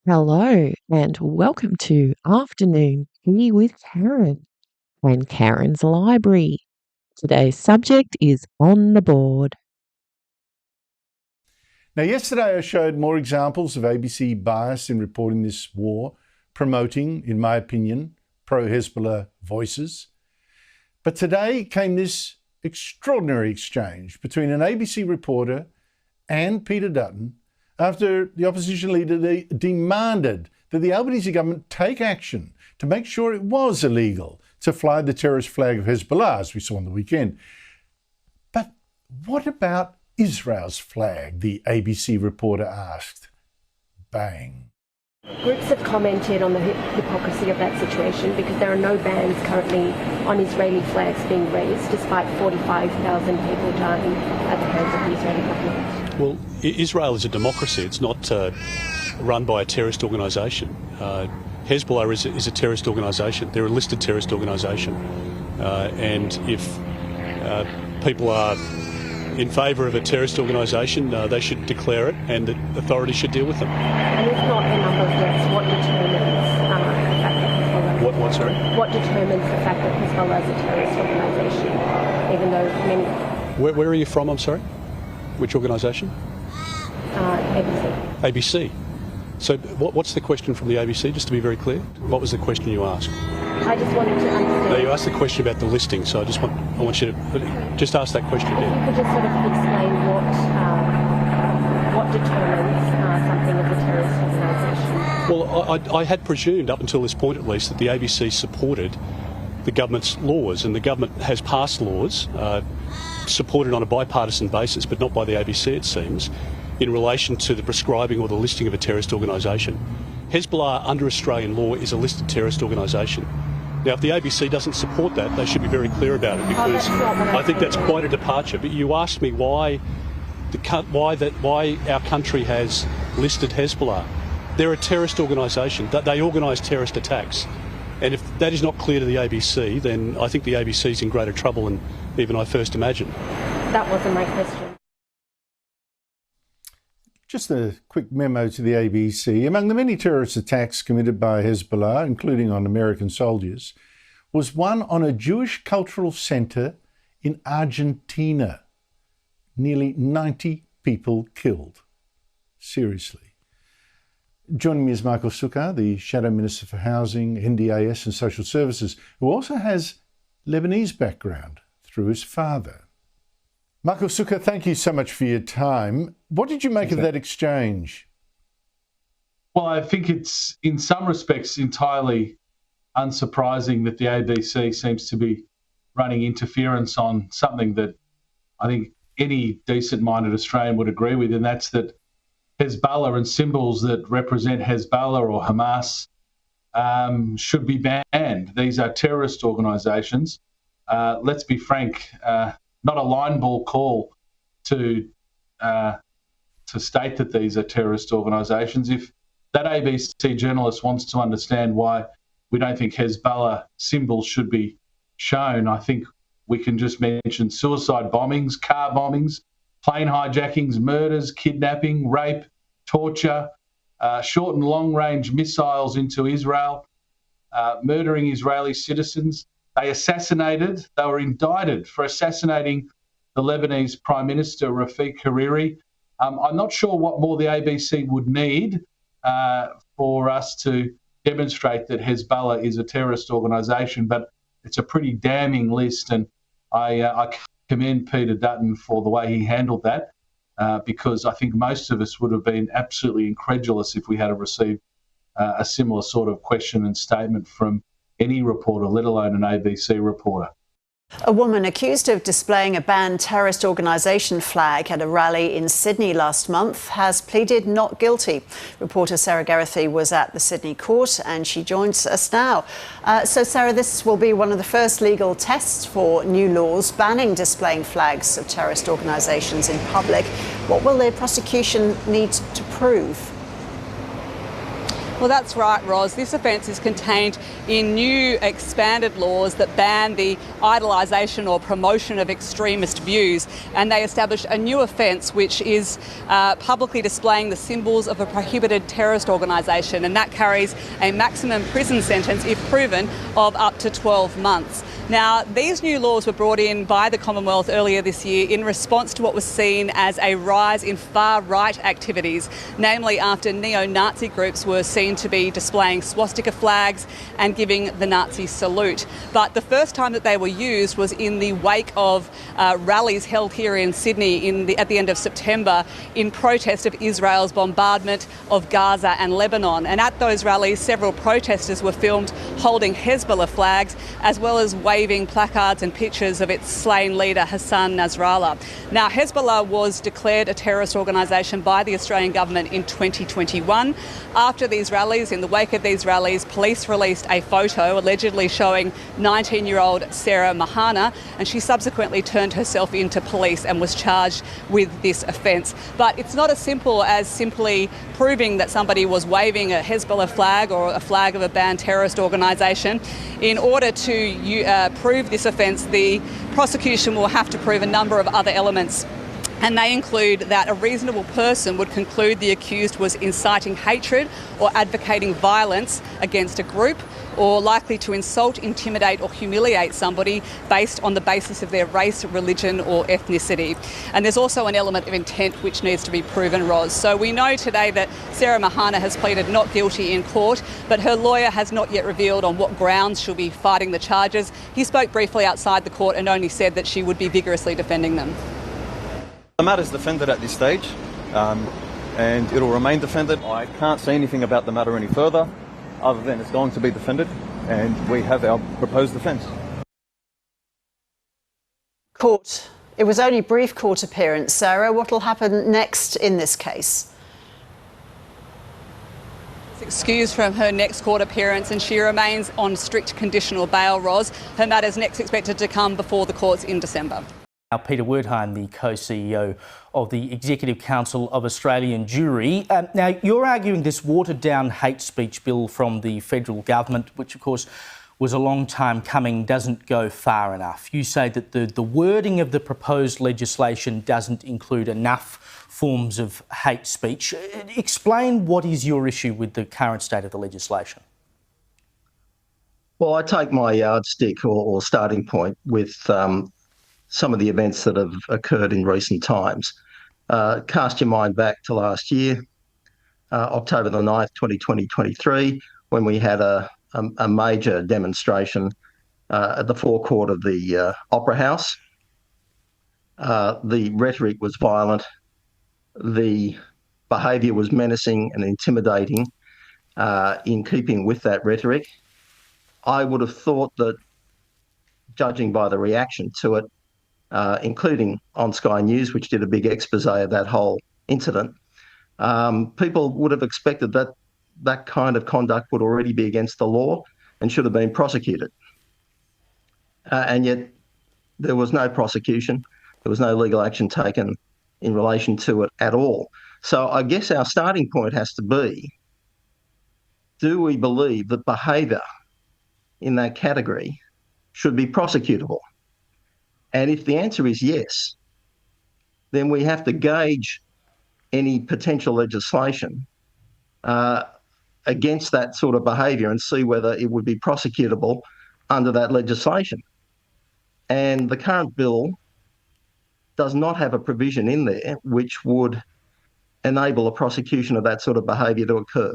Hello and welcome to Afternoon Tea with Karen and Karen's Library. Today's subject is on the board. Now, yesterday I showed more examples of ABC bias in reporting this war, promoting, in my opinion, pro-Hezbollah voices. But today came this extraordinary exchange between an ABC reporter and Peter Dutton after the opposition leader demanded that the Albanese government take action to make sure it was illegal to fly the terrorist flag of Hezbollah, as we saw on the weekend. But what about Israel's flag, the ABC reporter asked. Bang. Groups have commented on the hypocrisy of that situation because there are no bans currently on Israeli flags being raised, despite 45,000 people dying at the hands of the Israeli government. Well, Israel is a democracy. It's not run by a terrorist organisation. Hezbollah is a terrorist organisation. They're a listed terrorist organisation. And if people are in favour of a terrorist organisation, they should declare it and the authorities should deal with them. And if not the number of deaths, what determines the fact that Hezbollah... What, sorry? What determines the fact that Hezbollah is a terrorist organisation, even though many... Where are you from, I'm sorry? Which organisation? ABC. ABC. So what's the question from the ABC, just to be very clear? What was the question you asked? I just wanted to understand... No, you asked the question about the listing, so I want you to just ask that question again. If you could just sort of explain what determines something as a terrorist organisation. Well, I had presumed, up until this point at least, that the ABC supported the government's laws, and the government has passed laws supported on a bipartisan basis, but not by the ABC, it seems, in relation to the prescribing or the listing of a terrorist organisation. Hezbollah, under Australian law, is a listed terrorist organisation. Now, if the ABC doesn't support that, they should be very clear about it, because I think that's quite a departure. But you asked me why our country has listed Hezbollah. They're a terrorist organisation. They organise terrorist attacks. And if that is not clear to the ABC, then I think the ABC is in greater trouble than even I first imagined. That wasn't my question. Just a quick memo to the ABC. Among the many terrorist attacks committed by Hezbollah, including on American soldiers, was one on a Jewish cultural centre in Argentina. Nearly 90 people killed. Seriously. Joining me is Michael Sukkar, the Shadow Minister for Housing, NDIS and Social Services, who also has Lebanese background through his father. Michael Sukkar, thank you so much for your time. What did you make of that exchange? Well, I think it's, in some respects, entirely unsurprising that the ABC seems to be running interference on something that I think any decent-minded Australian would agree with, and that's that Hezbollah and symbols that represent Hezbollah or Hamas should be banned. These are terrorist organisations. Let's be frank, not a line ball call to state that these are terrorist organisations. If that ABC journalist wants to understand why we don't think Hezbollah symbols should be shown, I think we can just mention suicide bombings, car bombings, plane hijackings, murders, kidnapping, rape, torture, short and long-range missiles into Israel, murdering Israeli citizens. They were indicted for assassinating the Lebanese Prime Minister, Rafik Hariri. I'm not sure what more the ABC would need for us to demonstrate that Hezbollah is a terrorist organisation, but it's a pretty damning list, and I commend Peter Dutton for the way he handled that, because I think most of us would have been absolutely incredulous if we had received a similar sort of question and statement from any reporter, let alone an ABC reporter. A woman accused of displaying a banned terrorist organisation flag at a rally in Sydney last month has pleaded not guilty. Reporter Sarah Geraghty was at the Sydney court and she joins us now. So Sarah, this will be one of the first legal tests for new laws banning displaying flags of terrorist organisations in public. What will the prosecution need to prove? Well, that's right, Ros. This offence is contained in new expanded laws that ban the idolisation or promotion of extremist views, and they establish a new offence which is publicly displaying the symbols of a prohibited terrorist organisation, and that carries a maximum prison sentence, if proven, of up to 12 months. Now, these new laws were brought in by the Commonwealth earlier this year in response to what was seen as a rise in far-right activities, namely after neo-Nazi groups were seen to be displaying swastika flags and giving the Nazi salute. But the first time that they were used was in the wake of rallies held here in Sydney at the end of September in protest of Israel's bombardment of Gaza and Lebanon. And at those rallies, several protesters were filmed holding Hezbollah flags, as well as waving placards and pictures of its slain leader Hassan Nasrallah. Now, Hezbollah was declared a terrorist organisation by the Australian government in 2021. After these rallies, in the wake of these rallies, police released a photo allegedly showing 19-year-old Sarah Mahana, and she subsequently turned herself into police and was charged with this offence. But it's not as simple as simply proving that somebody was waving a Hezbollah flag or a flag of a banned terrorist organisation. In order to prove this offence, the prosecution will have to prove a number of other elements. And they include that a reasonable person would conclude the accused was inciting hatred or advocating violence against a group, or likely to insult, intimidate or humiliate somebody based on the basis of their race, religion or ethnicity. And there's also an element of intent which needs to be proven, Ros. So we know today that Sarah Mahana has pleaded not guilty in court, but her lawyer has not yet revealed on what grounds she'll be fighting the charges. He spoke briefly outside the court and only said that she would be vigorously defending them. The matter's defended at this stage, and it'll remain defended. I can't say anything about the matter any further, other than it's going to be defended, and we have our proposed defence. Court. It was only a brief court appearance. Sarah, what will happen next in this case? Excused from her next court appearance, and she remains on strict conditional bail, Ros. Her matter's next expected to come before the courts in December. Now, Peter Wertheim, the co-CEO of the Executive Council of Australian Jewry. Now, you're arguing this watered-down hate speech bill from the federal government, which of course was a long time coming, doesn't go far enough. You say that the wording of the proposed legislation doesn't include enough forms of hate speech. Explain what is your issue with the current state of the legislation. Well, I take my yardstick or starting point with some of the events that have occurred in recent times. Cast your mind back to last year, October the 9th, 2023, when we had a major demonstration at the forecourt of the Opera House. The rhetoric was violent. The behaviour was menacing and intimidating in keeping with that rhetoric. I would have thought that, judging by the reaction to it, including on Sky News, which did a big expose of that whole incident, people would have expected that that kind of conduct would already be against the law and should have been prosecuted. And yet there was no prosecution. There was no legal action taken in relation to it at all. So I guess our starting point has to be, do we believe that behaviour in that category should be prosecutable? And if the answer is yes, then we have to gauge any potential legislation against that sort of behaviour and see whether it would be prosecutable under that legislation. And the current bill does not have a provision in there which would enable a prosecution of that sort of behaviour to occur.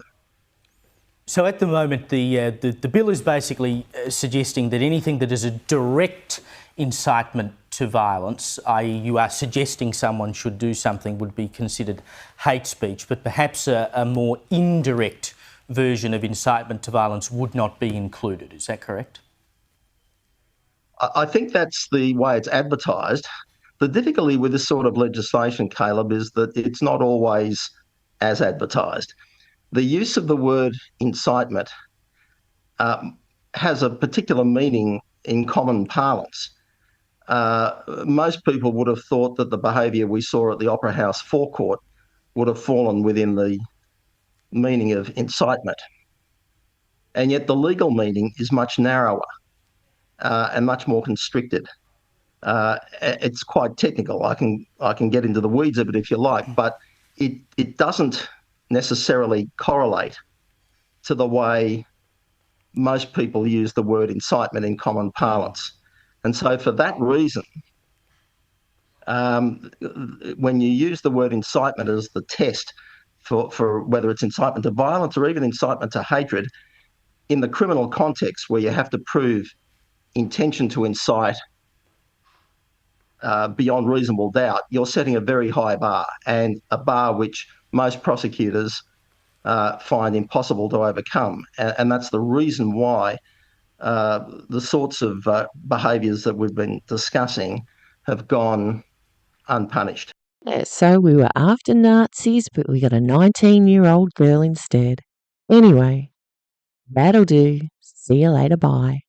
So at the moment, the bill is basically suggesting that anything that is a direct incitement to violence, i.e. you are suggesting someone should do something, would be considered hate speech, but perhaps a more indirect version of incitement to violence would not be included. Is that correct? I think that's the way it's advertised. The difficulty with this sort of legislation, Caleb, is that it's not always as advertised. The use of the word incitement has a particular meaning in common parlance. Most people would have thought that the behaviour we saw at the Opera House forecourt would have fallen within the meaning of incitement. And yet the legal meaning is much narrower and much more constricted. It's quite technical. I can get into the weeds of it if you like, but it doesn't necessarily correlate to the way most people use the word incitement in common parlance. And so for that reason, when you use the word incitement as the test for whether it's incitement to violence or even incitement to hatred, in the criminal context where you have to prove intention to incite beyond reasonable doubt, you're setting a very high bar, and a bar which most prosecutors find impossible to overcome. And that's the reason why the sorts of behaviours that we've been discussing have gone unpunished. Yeah, so we were after Nazis, but we got a 19-year-old girl instead. Anyway, that'll do. See you later, bye.